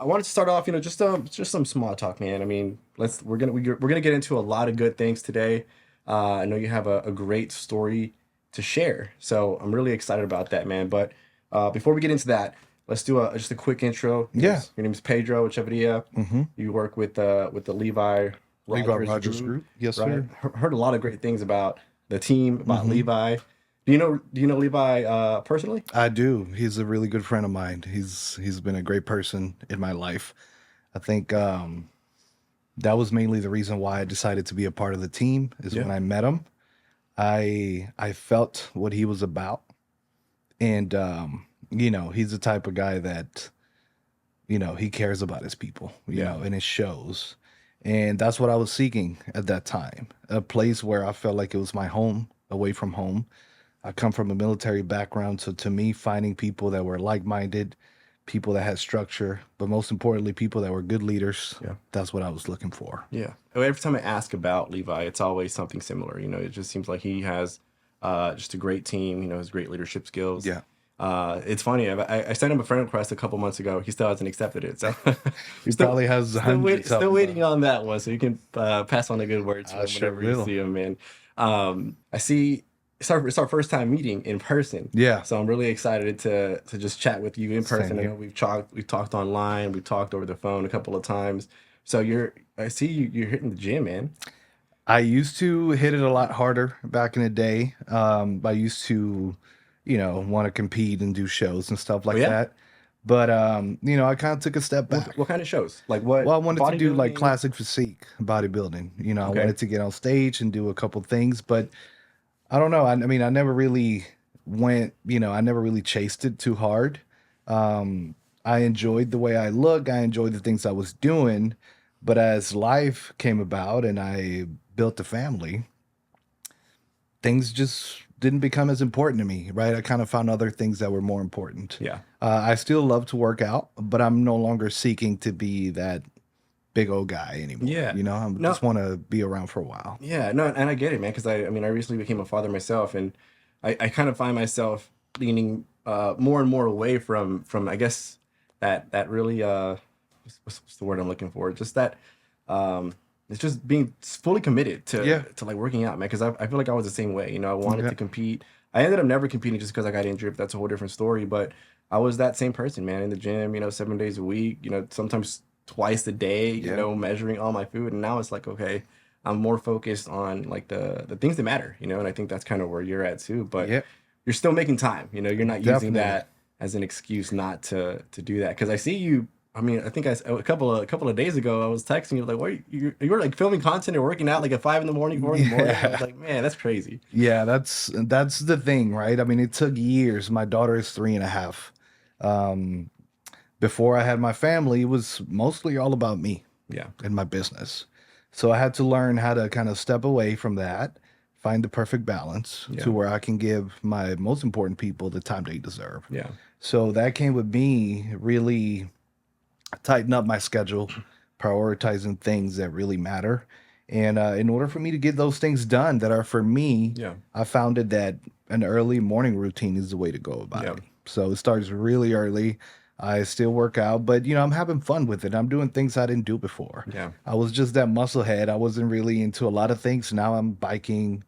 I wanted to start off, just some small talk, man. I mean, we're gonna get into a lot of good things today. I know you have a great story to share, so I'm really excited about that, man. But before we get into that, let's do just a quick intro. Yeah. Your name's Pedro Echeverria. hmm You work with the Levi Levi Rogers Rogers Group, Group. Yes, right? sir. Heard a lot of great things about the team, about hmm Levi. Do you know Levi personally? I do. He's a really good friend of mine. He's been a great person in my life. I think that was mainly the reason why I decided to be a part of the team is Yeah. when I met him. I felt what he was about. And he's the type of guy that, he cares about his people, Yeah. and it shows. And that's what I was seeking at that time. A place where I felt like it was my home, away from home. I come from a military background, so to me, finding people that were like-minded, people that had structure, but most importantly, people that were good leaders, Yeah. that's what I was looking for. Yeah. Every time I ask about Levi, it's always something similar. It just seems like he has just a great team, his great leadership skills. Yeah. It's funny. I sent him a friend request a couple months ago. He still hasn't accepted it. So He still probably has hundreds of still them. waiting on that one. So you can pass on the good words to I him sure whenever you will. see him, man. I see it's our first time meeting in person. Yeah. So I'm really excited to just chat with you in Same person. I know here. we've talked online, we've talked over the phone a couple of times. So I see you're hitting the gym, man. I used to hit it a lot harder back in the day. I used to, want to compete and do shows and stuff Oh like yeah? that. But I kind of took a step back. What kind of shows? Like what Well, I wanted to do like bodybuilding? classic physique bodybuilding. I Okay. wanted to get on stage and do a couple things, but I don't know. I mean, I never really I never really chased it too hard. I enjoyed the way I look. I enjoyed the things I was doing. But as life came about and I built a family, things just didn't become as important to me, right? I kind of found other things that were more important. Yeah. I still love to work out, but I'm no longer seeking to be that big old guy anymore. Yeah. I No, just want to be around for a while. yeah, no, and I get it, man, because I mean, I recently became a father myself, and I kind of find myself leaning more and more away from I guess that really what's the word I'm looking for? Just that it's just being fully committed Yeah. to like working out, man, because I feel like I was the same way. I wanted Yeah. to compete. I ended up never competing just because I got injured, but that's a whole different story. But I was that same person, man, in the gym, 7 days a week, sometimes twice a day, Yeah. measuring all my food. And now it's like, okay, I'm more focused on like the things that matter, and I think that's kind of where you're at too. But Yeah. you're still making time, you're not using Definitely. that as an excuse not to do that. Because I see you. I mean, I think a couple of days ago, I was texting you like, "What you were like filming content and working out like at 5 in the morning, 4 in the morning." I was Yeah. like, "Man, that's crazy." Yeah, that's the thing, right? I mean, it took years. My daughter is 3.5. Um, Before I had my family, it was mostly all about me Yeah, and my business. So I had to learn how to kind of step away from that, find the perfect balance yeah, to where I can give my most important people the time they deserve. yeah, So that came with me really tighten up my schedule, prioritizing things that really matter. And in order for me to get those things done that are for me, yeah, I found it that an early morning routine is the way to go about yeah, it. So it starts really early. I still work out, but I'm having fun with it. I'm doing things I didn't do before. yeah. I was just that musclehead. I wasn't really into a lot of things. Now I'm biking.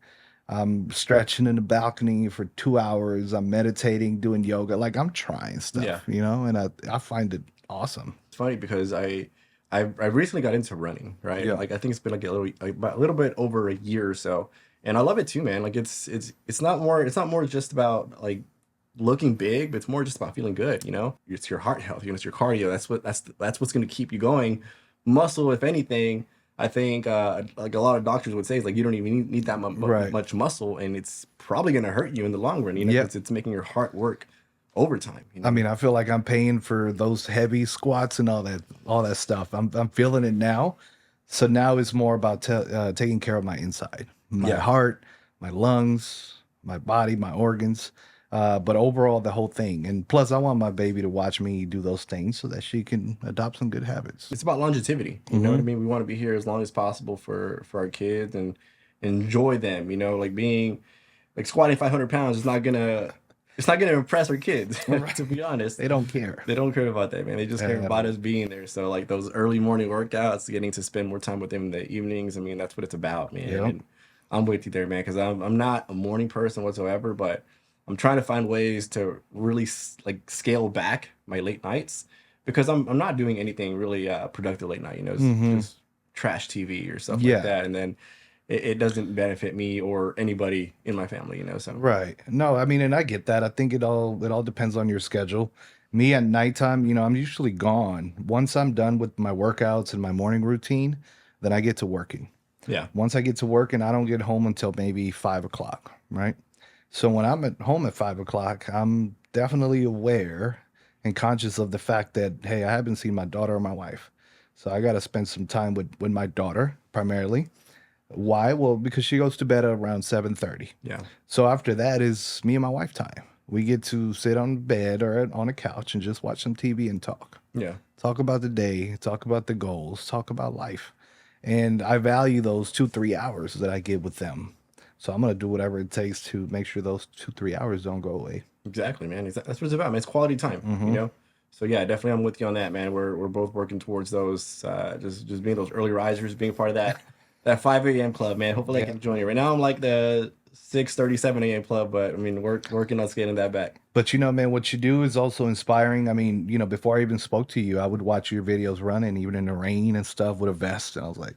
I'm stretching in the balcony for 2 hours. I'm meditating, doing yoga. Like I'm trying Yeah. stuff, and I find it awesome. It's funny because I recently got into running, right? Yeah. Like I think it's been like about a little bit over a year or so, and I love it too, man. Like it's not more just about like looking big, but it's more just about feeling good. It's your heart health, it's your cardio. That's what's going to keep you going. Muscle, if anything, I think like a lot of doctors would say, is like you don't even need that Right. much muscle, and it's probably going to hurt you in the long run. Yeah. Because it's making your heart work overtime. I mean, I feel like I'm paying for those heavy squats and all that stuff. I'm feeling it now. So now it's more about taking care of my inside, my Yeah. heart, my lungs, my body, my organs, but overall the whole thing. And plus, I want my baby to watch me do those things so that she can adopt some good habits. It's about longevity. You know what I hmm mean? We want to be here as long as possible for our kids and enjoy them. Like being like squatting 500 pounds is not gonna it's not gonna impress our kids, Right. to be honest. They don't care They don't care about that, man. They just care at about us all. being there. So like those early morning workouts, getting to spend more time with them in the evenings. I mean, that's what it's about, man. Yep. And I'm with you there, man, because I'm not a morning person whatsoever, but I'm trying to find ways to really like scale back my late nights because I'm not doing anything really productive late night. You know, it's Mm-hmm. just trash TV or stuff like Yeah. that, and then it doesn't benefit me or anybody in my family. You know, so Right. No, I mean, and I get that. I think it all depends on your schedule. Me at nighttime, I'm usually gone. Once I'm done with my workouts and my morning routine, then I get to working. yeah, Once I get to work and I don't get home until maybe 5 o'clock, right? So when I'm at home at 5 o'clock, I'm definitely aware and conscious of the fact that, hey, I haven't seen my daughter or my wife. So I got to spend some time with my daughter primarily. Why? Well, because she goes to bed at around 7:30. yeah, So after that is me and my wife time. We get to sit on bed or on a couch and just watch some TV and talk. yeah. Talk about the day, talk about the goals, talk about life. And I value those 2, 3 hours that I get with them. So I'm gonna do whatever it takes to make sure those 2, 3 hours don't go away. Exactly, man. That's what it's about, man. It's quality time, you Mm-hmm. know. So yeah, definitely, I'm with you on that, man. We're both working towards those, just being those early risers, being part of that 5 a.m. club, man. Hopefully, I Yeah. can join you. Right now, I'm like the 6:37 a.m. club, but I mean, working on scaling that back. But man, what you do is also inspiring. I mean, before I even spoke to you, I would watch your videos running, even in the rain and stuff with a vest. And I was like,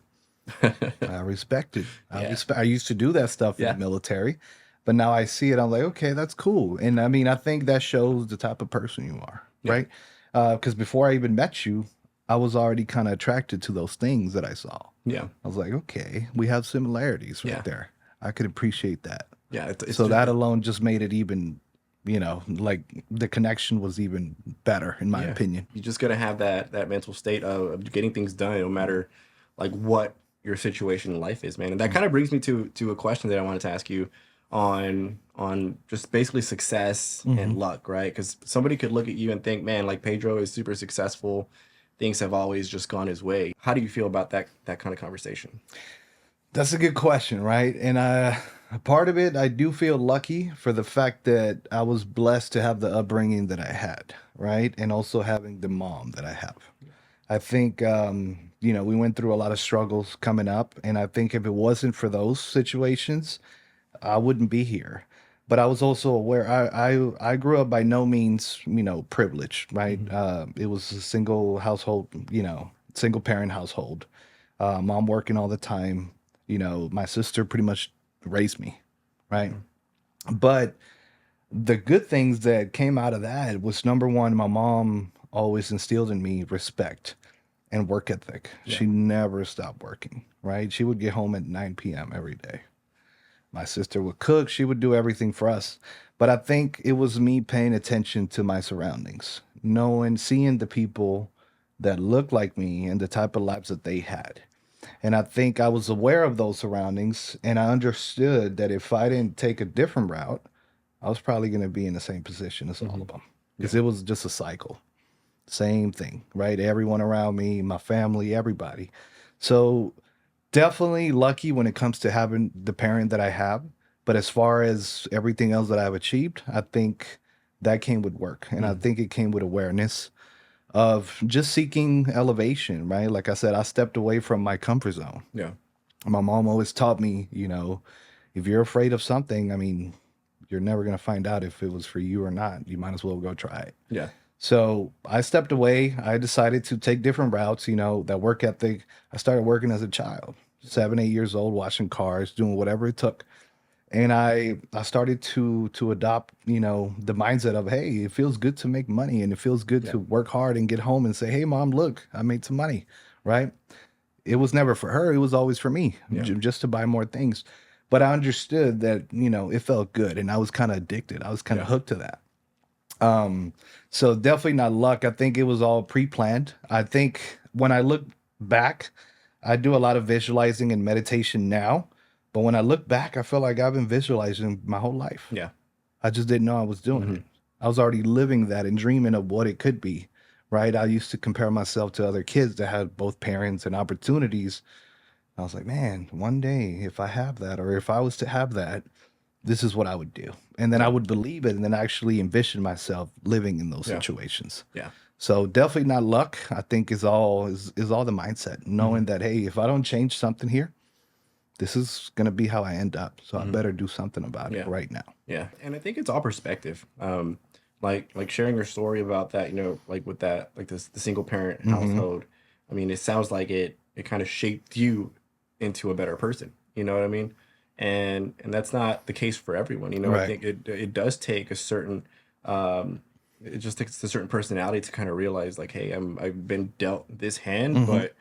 I respect it. Yeah, I used to do that stuff in the yeah, military, but now I see it. I'm like, okay, that's cool. And I mean, I think that shows the type of person you are, yeah, right? Because before I even met you, I was already kind of attracted to those things that I saw. yeah, I was like, okay, we have similarities right yeah, there. I could appreciate that. yeah. It's So just that alone just made it even, like the connection was even better, in my yeah. opinion. You just gotta have that mental state of getting things done, no matter like what your situation in life is, man. And that kind of brings me to a question that I wanted to ask you on just basically success Mm-hmm. and luck, right? Because somebody could look at you and think, man, like Pedro is super successful, things have always just gone his way. How do you feel about that kind of conversation? That's a good question, right? And a part of it, I do feel lucky for the fact that I was blessed to have the upbringing that I had, right? And also having the mom that I have. I think, we went through a lot of struggles coming up. And I think if it wasn't for those situations, I wouldn't be here. But I was also aware, I grew up by no means, privileged, right? Hmm. It was a single household, single parent household, mom working all the time. My sister pretty much raised me, right? Hmm. But the good things that came out of that was, number one, my mom always instilled in me respect and work ethic. Yeah, She never stopped working, right? She would get home at 9 p.m. every day. My sister would cook, she would do everything for us. But I think it was me paying attention to my surroundings, knowing, seeing the people that looked like me and the type of lives that they had. And I think I was aware of those surroundings and I understood that if I didn't take a different route, I was probably going to be in the same position as all hmm, of them because yeah, it was just a cycle. Same thing, right? Everyone around me, my family, everybody. So definitely lucky when it comes to having the parent that I have. But as far as everything else that I've achieved, I think that came with work. And I mm, think it came with awareness of just seeking elevation, right? Like I said, I stepped away from my comfort zone. yeah, My mom always taught me, if you're afraid of something, I mean, you're never going to find out if it was for you or not. You might as well go try it. yeah, So I stepped away. I decided to take different routes, that work ethic. I started working as a child, 7, 8 years old, washing cars, doing whatever it took. And I started to adopt, the mindset of, hey, it feels good to make money and it feels good yeah, to work hard and get home and say, hey, mom, look, I made some money, right? It was never for her. It was always for me, yeah, just to buy more things. But I understood that, it felt good and I was kind of addicted. I was kind of yeah, hooked to that. Um, so definitely not luck. I think it was all pre-planned. I think when I look back, I do a lot of visualizing and meditation now. But when I look back, I feel like I've been visualizing my whole life. yeah, I just didn't know I was doing hmm, it. I was already living that and dreaming of what it could be, right? I used to compare myself to other kids that had both parents and opportunities. I was like, man, one day if I have that, or if I was to have that, this is what I would do. And then I Yeah. would believe it and then actually envision myself living in those Yeah. situations. Yeah. So definitely not luck. I think is all the mindset, Hmm. knowing that, hey, if I don't change something here, this is gonna be how I end up. So I Hmm. better do something about it Yeah. right now. Yeah. And I think it's all perspective. Like sharing your story about that, like with that, like this the single parent Hmm. household. I mean, it sounds like it kind of shaped you into a better person. You know what I mean? And that's not the case for everyone. I Right. think it does take a certain um it just takes a certain personality to kind of realize like, hey, I've been dealt this hand, Hmm. but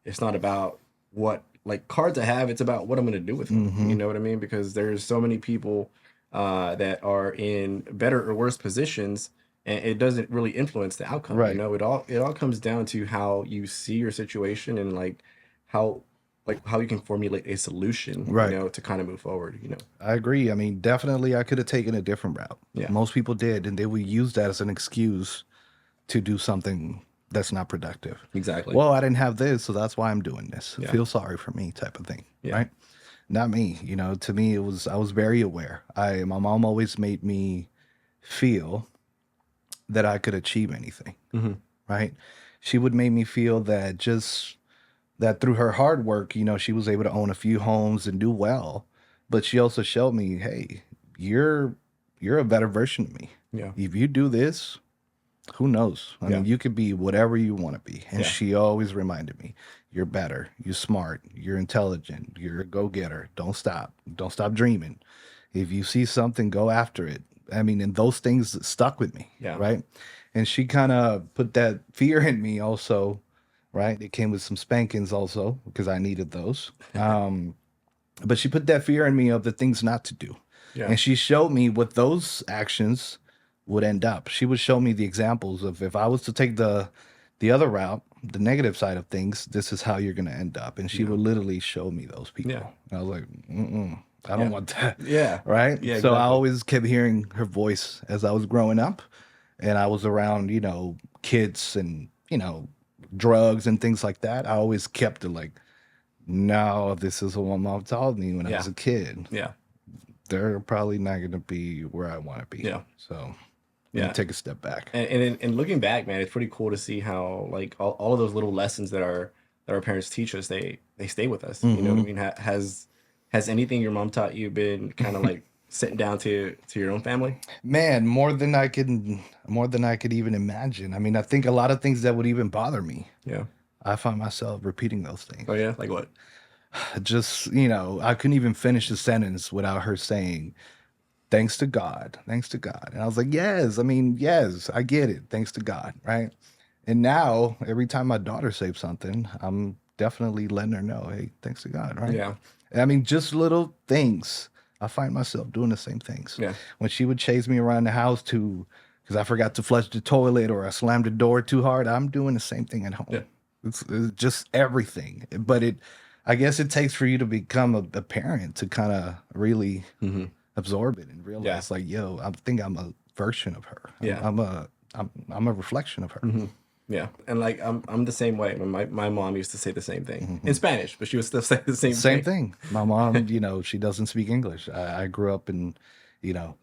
it's not about what like cards I have, it's about what I'm gonna do with them. You Hmm. know what I mean? Because there's so many people that are in better or worse positions, and it doesn't really influence the outcome. Right. It all comes down to how you see your situation and how how you can formulate a solution, Right. to kind of move forward. I agree. I mean, definitely I could have taken a different route. Yeah, Most people did, and they would use that as an excuse to do something that's not productive. exactly. Well, I didn't have this, so that's why I'm doing this. Yeah, Feel sorry for me type of thing, yeah, right? Not me. To me it was I was very aware. My mom always made me feel that I could achieve anything, hmm, right? She would make me feel that just that through her hard work, she was able to own a few homes and do well. But she also showed me, hey, you're you're a better version of me. yeah, If you do this, who knows? I yeah, mean, you could be whatever you want to be. And yeah, she always reminded me, you're better, you're smart, you're intelligent, you're a go-getter. Don't stop. Don't stop dreaming. If you see something, go after it. I mean, and those things stuck with me, yeah, right? And she kind of put that fear in me also, right? It came with some spankings also because I needed those. But she put that fear in me of the things not to do. yeah, And she showed me what those actions would end up. She would show me the examples of if I was to take the other route, the negative side of things, this is how you're going to end up. And she yeah, would literally show me those yeah, people. And I was like, mm-mm, I don't yeah, want that. yeah, Right. yeah, So I exactly. always kept hearing her voice as I was growing up. And I was around, kids and, drugs and things like that. I always kept it like, no, this is what my mom taught me when I was Yeah, a kid. yeah, They're probably not going to be where I want to be. yeah, So let me yeah. take a step back. And looking back, man, it's pretty cool to see how like all of those little lessons that our parents teach us, they stay with us. You know what I Hmm. mean? Has anything your mom taught you been kind of like sitting down to your own family? Man, more than I could even imagine. I mean, I think a lot of things that would even bother me, Yeah. I find myself repeating those things. Oh yeah. Like what? Just, I couldn't even finish the sentence without her saying, thanks to God, thanks to God. And I was like, yes, I mean, yes, I get it. Thanks to God, right? And now every time my daughter says something, I'm definitely letting her know, hey, thanks to God, right? Yeah. I mean, just little things. I find myself doing the same things. Yeah. When she would chase me around the house because I forgot to flush the toilet or I slammed the door too hard, I'm doing the same thing at Yeah. home. It's just everything. But I guess it takes for you to become a parent to kind of really Hmm. absorb it and Yeah. realize, like, yo, I think I'm a version of her. Yeah. I'm a reflection of her. Hmm. Yeah. And like I'm the same way. My mom used to say the same thing in Hmm. Spanish, but she would still say the same Same thing. thing. My mom, she doesn't speak English. I grew up in,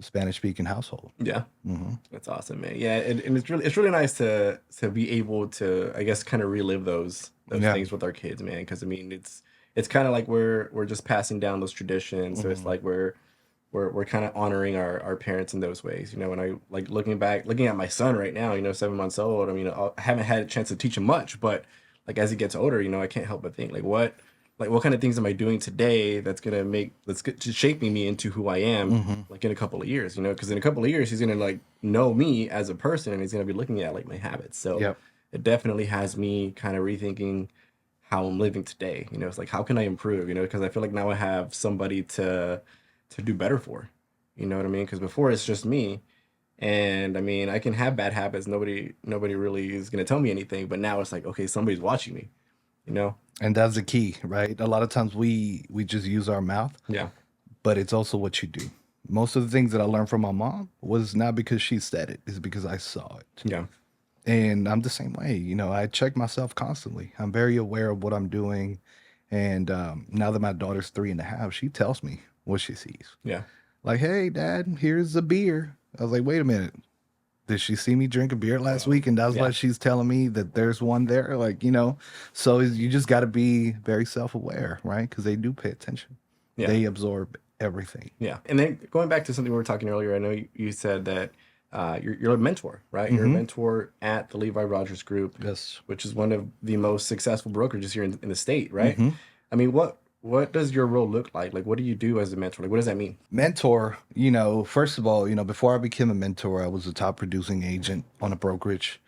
Spanish speaking household. Yeah. Hmm. That's awesome, man. Yeah, and it's really nice to be able to, I guess, kind of relive those Yeah. things with our kids, man. Because I mean, it's kind of like we're just passing down those traditions. So it's Hmm. like we're kind of honoring our parents in those ways. When I like looking at my son right now, 7 months old. I mean, I haven't had a chance to teach him much, but like as he gets older, I can't help but think like what kind of things am I doing today to shaping me into who I am Hmm. like in a couple of years, because in a couple of years he's gonna like know me as a person and he's gonna be looking at like my habits. So Yep. it definitely has me kind of rethinking how I'm living today. It's like how can I improve, because I feel like now I have somebody to do better for. You know what I mean? Because before it's just me. And I mean, I can have bad habits. Nobody really is gonna tell me anything. But now it's like, okay, somebody's watching me. You know? And that's the key, right? A lot of times we just use our mouth, Yeah. but it's also what you do. Most of the things that I learned from my mom was not because she said it, it's because I saw it. Yeah. And I'm the same way. I check myself constantly. I'm very aware of what I'm doing. And now that my daughter's 3.5, she tells me what she sees. Yeah. Like, hey, Dad, here's a beer. I was like, wait a minute. Did she see me drink a beer last week? And that's why she's telling me that there's one there. Like, so you just got to be very self-aware, right? Because they do pay attention. Yeah. They absorb everything. Yeah. And then going back to something we were talking earlier, I know you said that you're a mentor, right? You're a mentor at the Levi Rogers Group, Yes. which is one of the most successful brokerages here in the state, right? I mean, what does your role look like? Like, what do you do as a mentor? Like, what does that mean? Mentor, first of all, before I became a mentor, I was a top producing agent on a brokerage.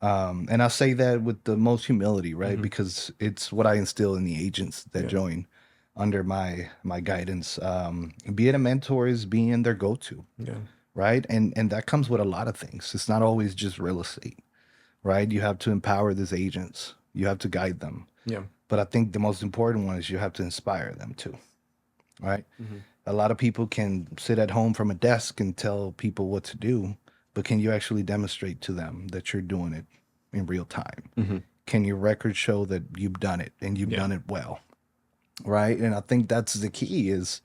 And I say that with the most humility, right? Because it's what I instill in the agents that join under my guidance. Being a mentor is being their go-to, right? And that comes with a lot of things. It's not always just real estate, right? You have to empower these agents. You have to guide them. Yeah. But I think the most important one is you have to inspire them too, right? A lot of people can sit at home from a desk and tell people what to do, but can you actually demonstrate to them that you're doing it in real time? Can your record show that you've done it and you've done it well, right? And I think that's the key is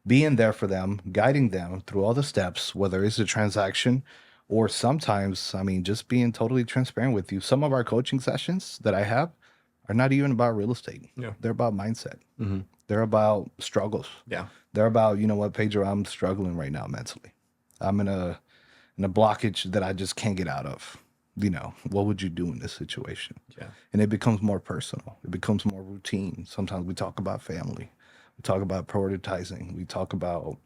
being there for them, guiding them through all the steps, whether it's a transaction or sometimes, I mean, just being totally transparent with you. Some of our coaching sessions that I have are not even about real estate. Yeah. They're about mindset. They're about struggles. Yeah. They're about, you know what, Pedro, I'm struggling right now mentally. I'm in a blockage that I just can't get out of. What would you do in this situation? Yeah. And it becomes more personal. It becomes more routine. Sometimes we talk about family. We talk about prioritizing. We talk about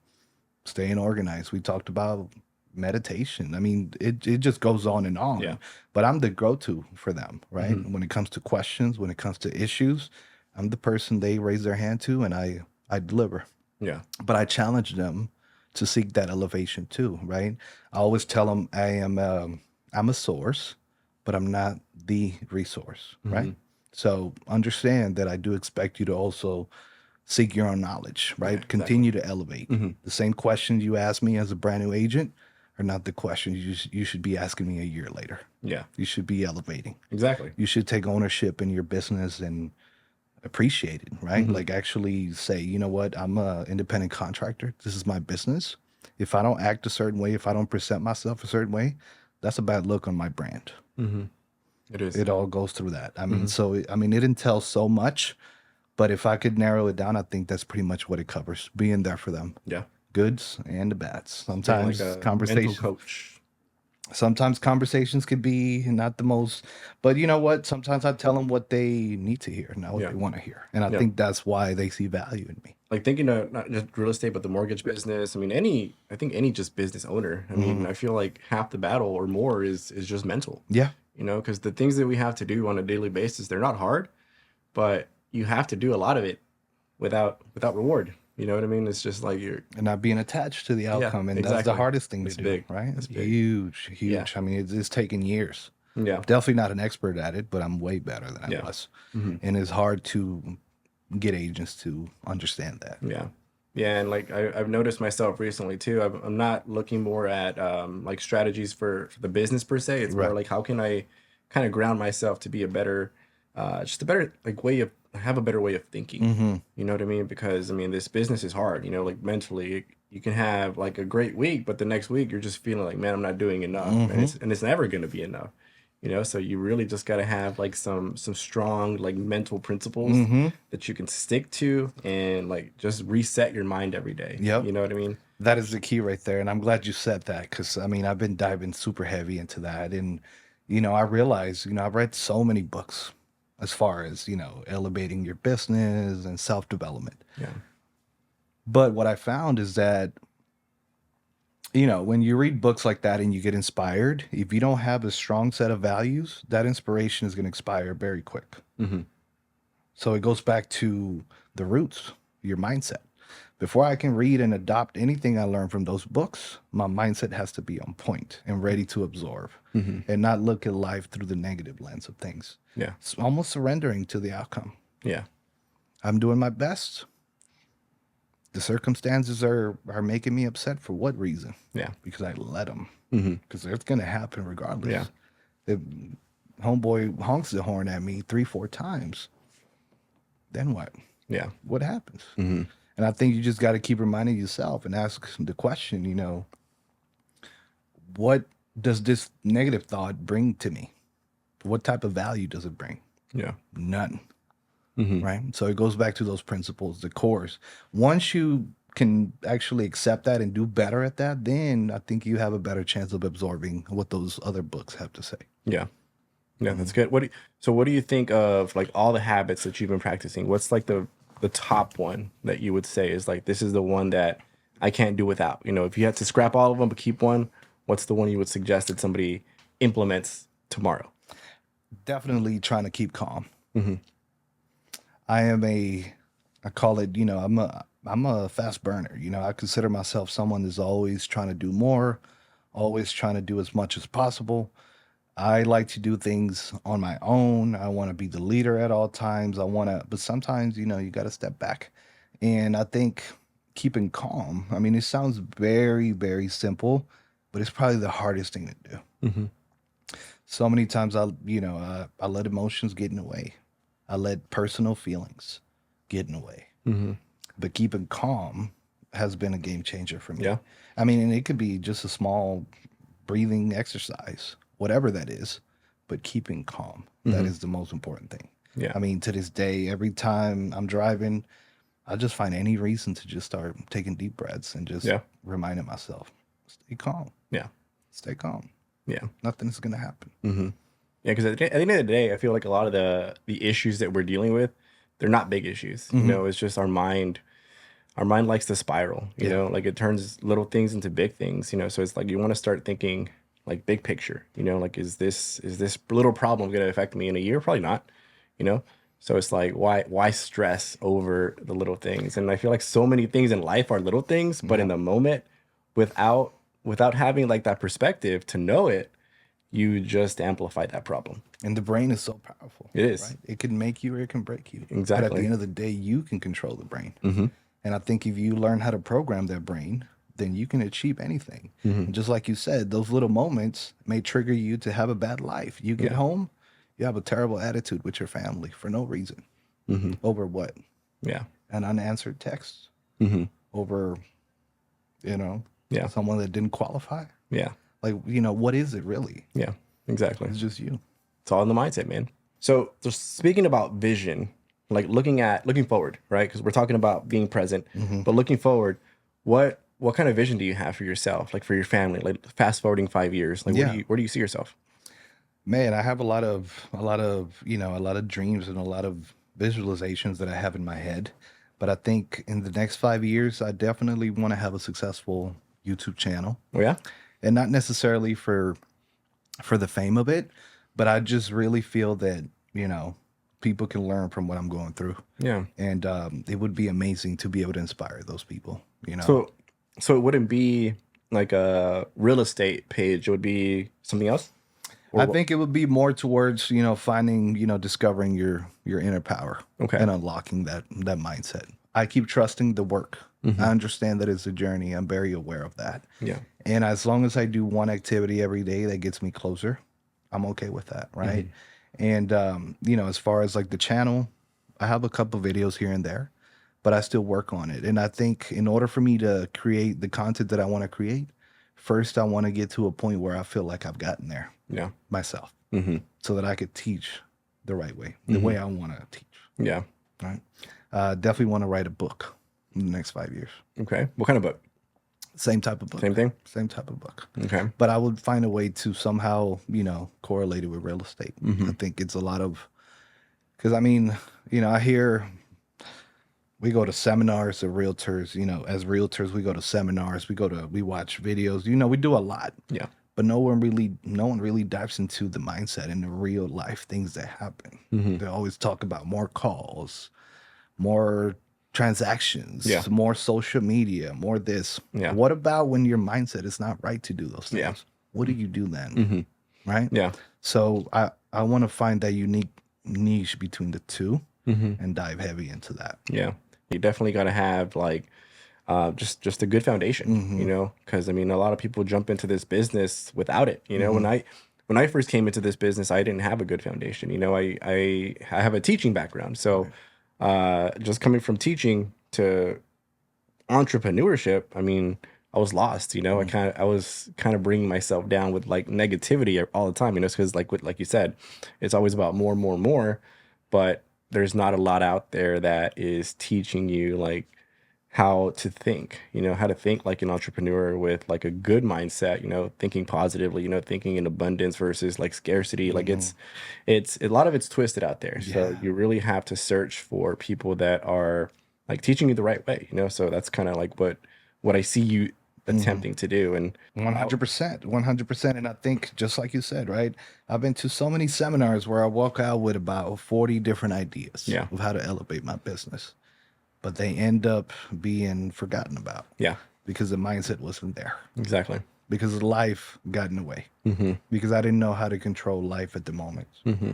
staying organized. We talked about meditation. I mean, it just goes on and on. Yeah. But I'm the go-to for them, right? When it comes to questions, when it comes to issues, I'm the person they raise their hand to, and I deliver. Yeah. But I challenge them to seek that elevation too, right? I always tell them I'm a source, but I'm not the resource, right? So understand that I do expect you to also seek your own knowledge, right? Yeah, Continue to elevate. The same questions you ask me as a brand new agent are not the questions you should be asking me a year later. Yeah. You should be elevating. Exactly. You should take ownership in your business and appreciate it, right? Like actually say, you know what, I'm an independent contractor. This is my business. If I don't act a certain way, if I don't present myself a certain way, that's a bad look on my brand. It is. It all goes through that. I mean, it entails so much, but if I could narrow it down, I think that's pretty much what it covers. Being there for them. Yeah. Goods and the bads. Sometimes Like a conversations. mental coach. Sometimes conversations could be not the most, but you know what? Sometimes I tell them what they need to hear, not what they want to hear. And I think that's why they see value in me. Like thinking of not just real estate, but the mortgage business. I mean, I think any just business owner. I mean, I feel like half the battle or more is just mental. Yeah. Because the things that we have to do on a daily basis, they're not hard, but you have to do a lot of it without reward. You know what I mean? It's just like you're And not being attached to the outcome. And that's the hardest thing to do, big. right? It's big. Huge. Yeah. I mean, it's taken years. Yeah. Definitely not an expert at it, but I'm way better than I was. And it's hard to get agents to understand that. Yeah. Yeah. And like I've noticed myself recently too, I'm not looking more at like strategies for the business per se. It's more like how can I kind of ground myself to be a better, just a better like way of have a better way of thinking. You know what I mean? Because I mean, this business is hard, like mentally you can have like a great week, but the next week you're just feeling like, man, I'm not doing enough. And it's never going to be enough. So you really just got to have like some strong like mental principles that you can stick to and like just reset your mind every day. Yep. You know what I mean? That is the key right there. And I'm glad you said that because I mean, I've been diving super heavy into that. And, I realized, I've read so many books as far as, elevating your business and self-development. Yeah. But what I found is that, when you read books like that and you get inspired, if you don't have a strong set of values, that inspiration is going to expire very quick. So it goes back to the roots, your mindset. Before I can read and adopt anything I learned from those books, my mindset has to be on point and ready to absorb and not look at life through the negative lens of things. Yeah. It's almost surrendering to the outcome. Yeah. I'm doing my best. The circumstances are making me upset for what reason? Yeah. Because I let them. Because it's going to happen regardless. Yeah. If homeboy honks the horn at me 3-4 times, then what? Yeah. What happens? And I think you just got to keep reminding yourself and ask the question, what does this negative thought bring to me? What type of value does it bring? Yeah. None. Mm-hmm. Right. So it goes back to those principles, the cores. Once you can actually accept that and do better at that, then I think you have a better chance of absorbing what those other books have to say. Yeah. Yeah, that's good. What do you think of like all the habits that you've been practicing? What's like the top one that you would say is like, this is the one that I can't do without? If you had to scrap all of them but keep one, what's the one you would suggest that somebody implements tomorrow? Definitely trying to keep calm. Mm-hmm. I call it, I'm a fast burner. I consider myself someone that's always trying to do more, always trying to do as much as possible. I like to do things on my own. I want to be the leader at all times. But sometimes, you got to step back. And I think keeping calm, I mean, it sounds very, very simple, but it's probably the hardest thing to do. Mm-hmm. So many times I let emotions get in the way. I let personal feelings get in the way. Mm-hmm. But keeping calm has been a game changer for me. Yeah. I mean, and it could be just a small breathing exercise, whatever that is, but keeping calm. That Mm-hmm. is the most important thing. Yeah. I mean, to this day, every time I'm driving, I just find any reason to just start taking deep breaths and just Yeah. reminding myself, stay calm, Yeah. stay calm. Yeah. Nothing's going to happen. Mm-hmm. Yeah, because at the end of the day, I feel like a lot of the issues that we're dealing with, they're not big issues. Mhm. It's just our mind. Our mind likes to spiral. Yeah. Like it turns little things into big things. So it's like you want to start thinking like big picture. Like is this little problem going to affect me in a year? Probably not. So it's like why stress over the little things? And I feel like so many things in life are little things, but in the moment, without having like that perspective to know it, you just amplify that problem. And the brain is so powerful. It is. Right? It can make you or it can break you. But at Exactly. the end of the day, you can control the brain. Mm-hmm. And I think if you learn how to program that brain, then you can achieve anything. Mm-hmm. And just like you said, those little moments may trigger you to have a bad life. You get Yeah. home, you have a terrible attitude with your family for no reason. Mm-hmm. Over what? Yeah. An unanswered text. Mm-hmm. Over, Yeah. someone that didn't qualify. Yeah. Like, what is it really? Yeah. Exactly. It's just you. It's all in the mindset, man. So just speaking about vision, like looking forward, right? Because we're talking about being present, but looking forward, what kind of vision do you have for yourself, like for your family, like fast forwarding 5 years, like Yeah. where do you see yourself? Man, I have a lot of dreams and a lot of visualizations that I have in my head. But I think in the next 5 years, I definitely want to have a successful YouTube channel. Oh yeah. And not necessarily for the fame of it, but I just really feel that, people can learn from what I'm going through. Yeah. And it would be amazing to be able to inspire those people, So it wouldn't be like a real estate page. It would be something else. I think it would be more towards, finding, discovering your inner power. Okay. And unlocking that mindset. I keep trusting the work. I understand that it's a journey. I'm very aware of that. Yeah. And as long as I do one activity every day that gets me closer, I'm okay with that, right? And as far as like the channel, I have a couple videos here and there, but I still work on it. And I think in order for me to create the content that I want to create, first I want to get to a point where I feel like I've gotten there. Yeah. Myself, Mm-hmm. so that I could teach the right way, the way I want to teach. Yeah. Right. Definitely want to write a book in the next 5 years. Okay. What kind of book? Same type of book. Same thing? Same type of book. Okay. But I would find a way to somehow, correlate it with real estate. I think it's a lot of, because I hear we go to seminars of realtors, as realtors, we go to seminars, we watch videos, we do a lot. Yeah. But no one really dives into the mindset and the real life things that happen. They always talk about more calls, more transactions, Yeah. more social media, more this. Yeah. What about when your mindset is not right to do those things? Yeah. What do you do then? Right? Yeah. So I want to find that unique niche between the two and dive heavy into that. Yeah. You definitely got to have like just a good foundation, because a lot of people jump into this business without it. When I first came into this business, I didn't have a good foundation. I have a teaching background, so just coming from teaching to entrepreneurship, I mean, I was lost, you know. I was kind of bringing myself down with like negativity all the time, you know, because like you said, it's always about more, more, more, but there's not a lot out there that is teaching you like how to think, you know, how to think like an entrepreneur with like a good mindset, you know, thinking positively, you know, thinking in abundance versus like scarcity. Like it's a lot of it's twisted out there. So Yeah. you really have to search for people that are like teaching you the right way, you know. So that's kind of like what I see you attempting to do. And 100%, 100%. And I think, just like you said, right? I've been to so many seminars where I walk out with about 40 different ideas yeah, of how to elevate my business, but they end up being forgotten about yeah, because the mindset wasn't there, exactly. because life got in the way, Hmm. because I didn't know how to control life at the moment, Hmm.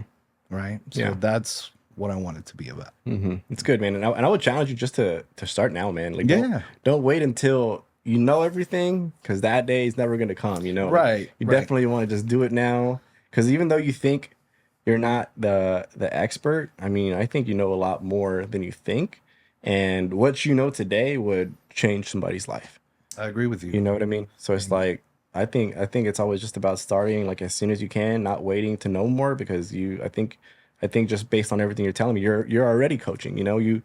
right? So Yeah. that's what I want it to be about. It's good, man. And I would challenge you just to start now, man. Like Yeah, don't wait until you know everything, because that day is never gonna come. You know, like right, you right. definitely want to just do it now. Because even though you think you're not the expert, I mean, I think you know a lot more than you think, and what you know today would change somebody's life. I agree with you. You know what I mean? So it's And like I think it's always just about starting like as soon as you can, not waiting to know more, because I think just based on everything you're telling me, you're already coaching. You know, you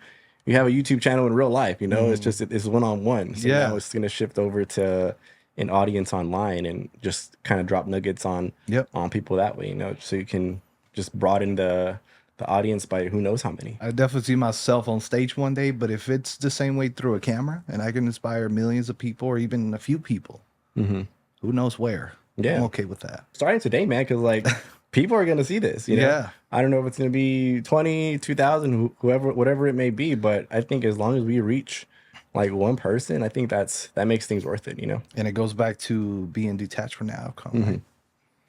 have a YouTube channel in real life. You know, it's just it's one on one. So now yeah, it's gonna shift over to an audience online and just kind of drop nuggets yep. on people that way. You know, so you can just broaden the audience by who knows how many. I definitely see myself on stage one day, but if it's the same way through a camera and I can inspire millions of people or even a few people, Hmm. who knows where, I'm Yeah. okay with that. Starting today, man, because like people are gonna see this, you know. Yeah. I don't know if it's gonna be 20, 2,000, whoever, whatever it may be, but I think as long as we reach like one person, I think that makes things worth it, you know. And it goes back to being detached from the outcome, Hmm. right?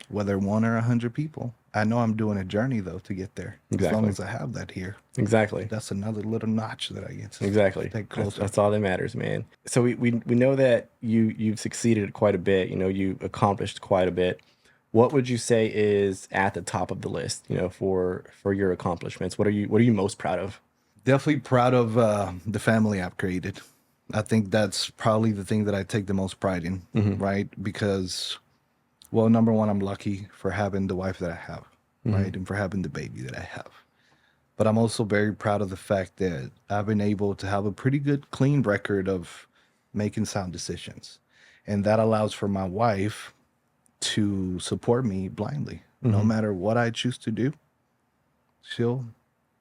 Whether one or 100 people. I know I'm doing a journey though to get there. As long Exactly. as I have that here, Exactly. that's another little notch that I get to Exactly. take That's closer. that's all that matters, man. So we know that you've succeeded quite a bit, you know, you accomplished quite a bit. What would you say is at the top of the list, you know, for your accomplishments? What are you most proud of? Definitely proud of the family I've created. I think that's probably the thing that I take the most pride in, Hmm. right? Because, well, number one, I'm lucky for having the wife that I have, Hmm. right? And for having the baby that I have. But I'm also very proud of the fact that I've been able to have a pretty good, clean record of making sound decisions. And that allows for my wife to support me blindly. No Hmm. matter what I choose to do, she'll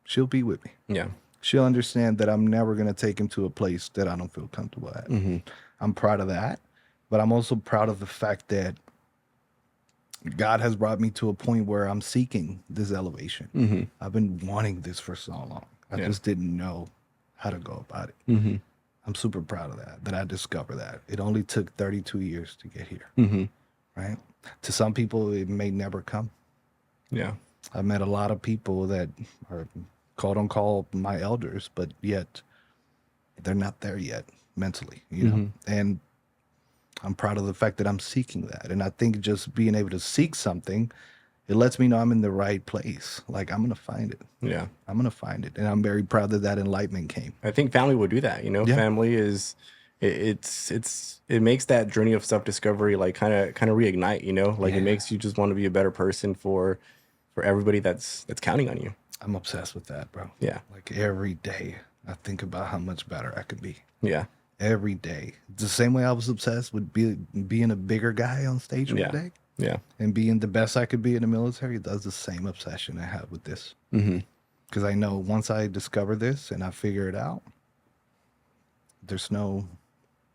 she'll be with me. Yeah. She'll understand that I'm never going to take him to a place that I don't feel comfortable at. Hmm. I'm proud of that, but I'm also proud of the fact that God has brought me to a point where I'm seeking this elevation. Hmm. I've been wanting this for so long. I Yeah. just didn't know how to go about it. Hmm. I'm super proud of that I discovered that. It only took 32 years to get here, Hmm. right? To some people, it may never come. Yeah. I met a lot of people that are quote unquote my elders, but yet they're not there yet mentally, you know? Hmm. And I'm proud of the fact that I'm seeking that. And I think just being able to seek something, it lets me know I'm in the right place. Like I'm gonna find it. Yeah. I'm gonna find it. And I'm very proud that that enlightenment came. I think family will do that. You know, Yeah. family is it makes that journey of self discovery like kind of reignite. You know, like it Yeah. makes you just want to be a better person for everybody that's counting on you. I'm obsessed with that, bro. Yeah, Like every day I think about how much better I could be. yeah, Every day. The same way I was obsessed with being a bigger guy on stage one yeah, day yeah. and being the best I could be in the military. That's the same obsession I have with this. Hmm. Because I know once I discover this and I figure it out, there's no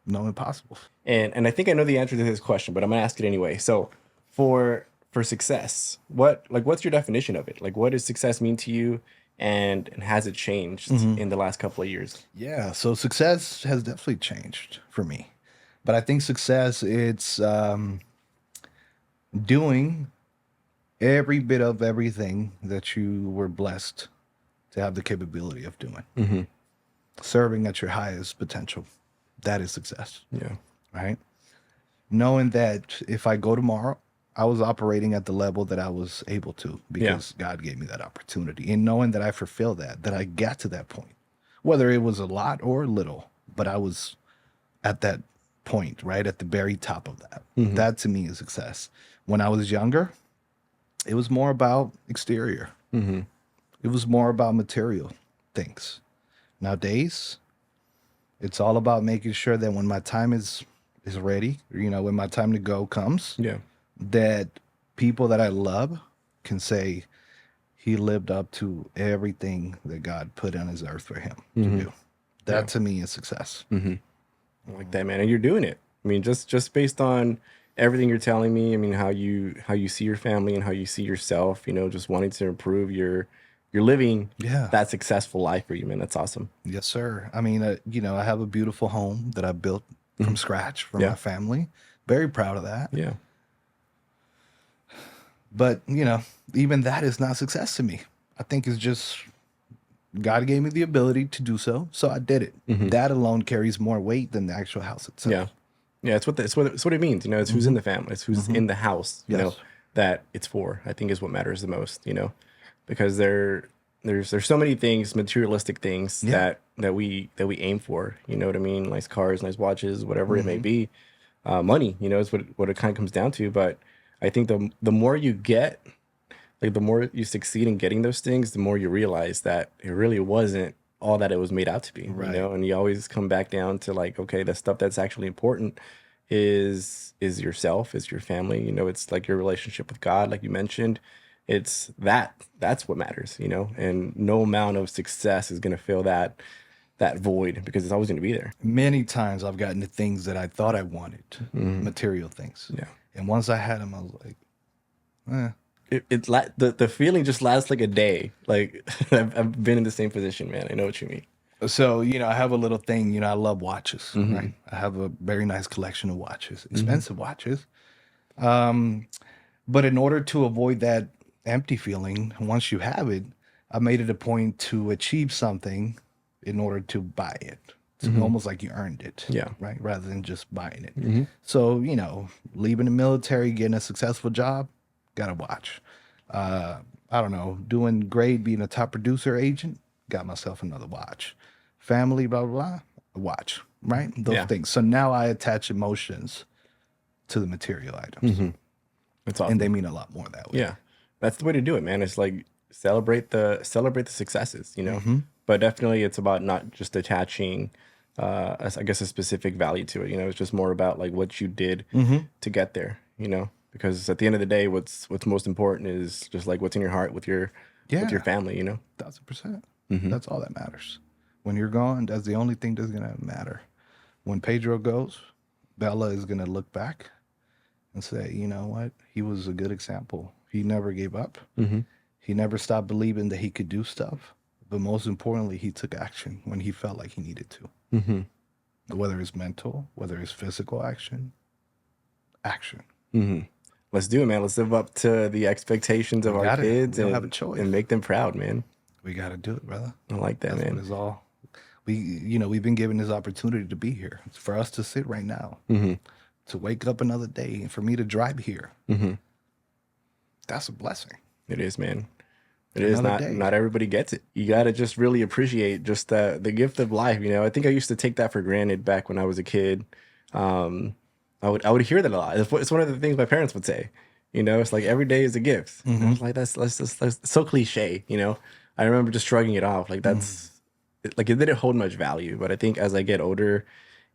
impossible. And I think I know the answer to this question, but I'm gonna ask it anyway. So, for success, what's your definition of it? Like, what does success mean to you, and has it changed Hmm. in the last couple of years? Yeah, so success has definitely changed for me. But I think success it's doing every bit of everything that you were blessed to have the capability of doing. Hmm. Serving at your highest potential. That is success, Yeah, right? Knowing that if I go tomorrow, I was operating at the level that I was able to yeah, because God gave me that opportunity. And knowing that I fulfilled that I got to that point, whether it was a lot or little, but I was at that point, right at the very top of that. Mm-hmm. That to me is success. When I was younger, it was more about exterior. Mm-hmm. It was more about material things. Nowadays, it's all about making sure that when my time is ready, when my time to go comes, Yeah. that people that I love can say he lived up to everything that God put on his earth for him to Mm-hmm. do. That Yeah. to me is success. Mm-hmm. I like that, man. And you're doing it. I mean, just based on everything you're telling me, I mean, how you see your family and how you see yourself, just wanting to improve you're living Yeah. that successful life for you, man. That's awesome. Yes, sir. I mean, I have a beautiful home that I built from Mhm. scratch for Yeah. my family. Very proud of that. Yeah. But, even that is not success to me. I think it's just God gave me the ability to do so, so I did it. Hmm. That alone carries more weight than the actual house itself. Yeah. Yeah. It's what it means. It's who's in the family. It's who's in the house, Yes. that it's for, I think is what matters the most, because there's so many things, materialistic things Yeah. that we aim for, you know what I mean? Nice cars, nice watches, whatever it may be. Money, is what it kind of comes down to. But I think the more you get, like the more you succeed in getting those things, the more you realize that it really wasn't all that it was made out to be, Right. and you always come back down to like, okay, the stuff that's actually important is yourself, is your family, it's like your relationship with God, like you mentioned. That's what matters, and no amount of success is going to fill that void, because it's always going to be there. Many times I've gotten the things that I thought I wanted, material things. Yeah. And once I had them, I was like, eh. The feeling just lasts like a day. Like I've been in the same position, man. I know what you mean. So, I have a little thing, I love watches, Mm-hmm. right? I have a very nice collection of watches, Mm-hmm. expensive watches. But in order to avoid that empty feeling, once you have it, I made it a point to achieve something in order to buy it. It's almost like you earned it, Yeah. right? Rather than just buying it. Mm-hmm. So, leaving the military, getting a successful job, got a watch. I don't know, doing great, being a top producer agent, got myself another watch. Family, blah, blah, blah, a watch, right? Those Yeah. things. So now I attach emotions to the material items, Mm-hmm. That's awesome. and they mean a lot more that way. Yeah, that's the way to do it, man. It's like celebrate the successes, Mm-hmm. But definitely, it's about not just attaching, I guess, a specific value to it. It's just more about like what you did Mm-hmm. to get there. Because at the end of the day, what's most important is just like what's in your heart with your Yeah, family. 1,000%. Mm-hmm. That's all that matters. When you're gone, that's the only thing that's gonna matter. When Pedro goes, Bella is gonna look back and say, you know what? He was a good example. He never gave up. Mm-hmm. He never stopped believing that he could do stuff. But most importantly, he took action when he felt like he needed to. Mm-hmm. Whether it's mental, whether it's physical action. Mm-hmm. Let's do it, man. Let's live up to the expectations of We our got it. kids We don't and have a choice. and make them proud, man. We got to do it, brother. I like that, That's man. what it's all. We've been given this opportunity to be here. It's for us to sit right now, Mm-hmm. to wake up another day, and for me to drive here. Mm-hmm. That's a blessing. It is, man. It is Another not day. not everybody gets it. You gotta just really appreciate just the gift of life. I think I used to take that for granted back when I was a kid. I would hear that a lot. It's one of the things my parents would say. It's like every day is a gift. And I was like, that's so cliche. I remember just shrugging it off. Like like it didn't hold much value. But I think as I get older,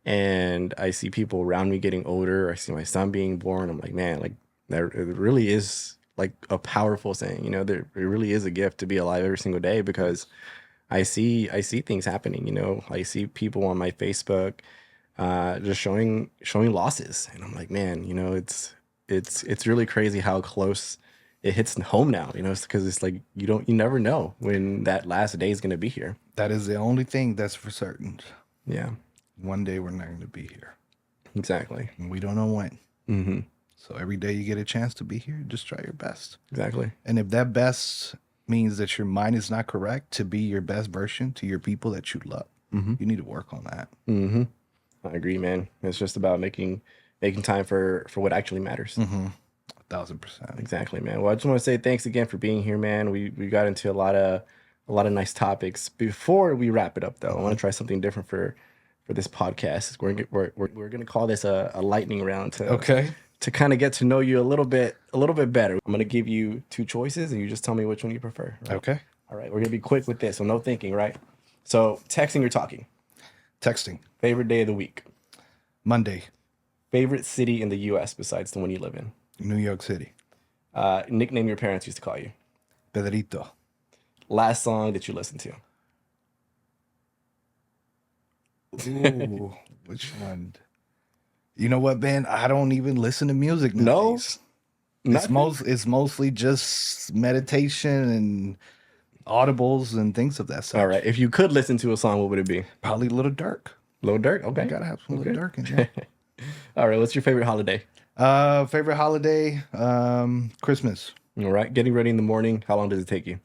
and I see people around me getting older, I see my son being born, I'm like, man, like that it really is like a powerful saying. There it really is a gift to be alive every single day, because I see things happening. I see people on my Facebook just showing losses, and I'm like, man, it's really crazy how close it hits home now. It's because it's like you never know when that last day is gonna be here. That is the only thing that's for certain. Yeah, One day we're not going to be here. exactly. And we don't know when. Mm-hmm. So every day you get a chance to be here, just try your best. Exactly. And if that best means that your mind is not correct to be your best version to your people that you love, you need to work on that. Mm-hmm. I agree, man. It's just about making time for what actually matters. 1,000%. Exactly, man. Well, I just want to say thanks again for being here, man. We got into a lot of nice topics. Before we wrap it up, though, I want to try something different for for this podcast. We're gonna call this a lightning round to kind of get to know you a little bit better. I'm gonna give you two choices, and you just tell me which one you prefer. Right? Okay. All right. We're gonna be quick with this, so no thinking. Right. So texting or talking. Texting. Favorite day of the week. Monday. Favorite city in the U.S. besides the one you live in. New York City. Nickname your parents used to call you. Pedrito. Last song that you listened to. Ooh, which one? You know what, man? I don't even listen to music nowadays. It's mostly just meditation and audibles and things of that sort. All right. If you could listen to a song, what would it be? Probably Little Dirk. Little Dirk? Okay. You gotta have some Little Dirk in there. All right. What's your favorite holiday? Favorite holiday? Christmas. All right. Getting ready in the morning. How long does it take you?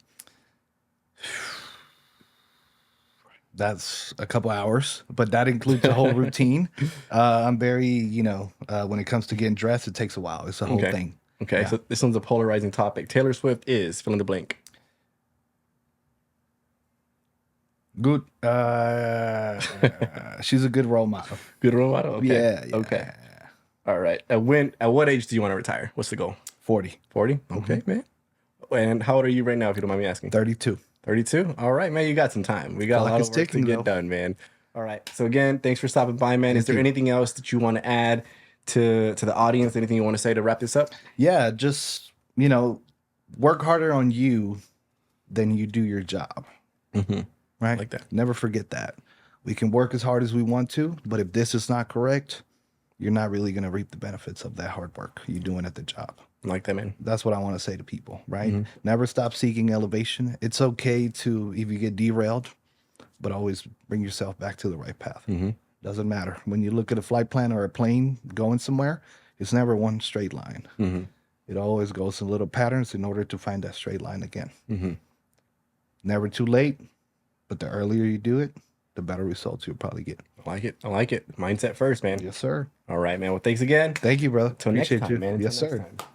That's a couple hours, but that includes the whole routine. I'm very, when it comes to getting dressed, it takes a while. It's a whole thing. Okay. Yeah. So this one's a polarizing topic. Taylor Swift is fill in the blank. Good. She's a good role model. Good role model? Okay. Yeah. Okay. All right. At what age do you want to retire? What's the goal? 40. 40? Okay, man. And how old are you right now, if you don't mind me asking? 32. 32? All right, man. You got some time. We got a lot of work to get done, man. All right. So again, thanks for stopping by, man. Is there anything else that you want to add to the audience? Anything you want to say to wrap this up? Yeah, just, work harder on you than you do your job. Mm-hmm. Right? Like that. Never forget that. We can work as hard as we want to, but if this is not correct, you're not really going to reap the benefits of that hard work you're doing at the job. Like that, man. That's what I want to say to people, right? Never stop seeking elevation. It's okay to, if you get derailed, but always bring yourself back to the right path. Doesn't matter. When you look at a flight plan or a plane going somewhere, it's never one straight line. It always goes in little patterns in order to find that straight line again. Never too late, but the earlier you do it, the better results you'll probably get. I like it. I like it. Mindset first, man. Yes, sir. All right, man. Well, thanks again. Thank you, brother. Till next time, man. Yes, Until sir. next time.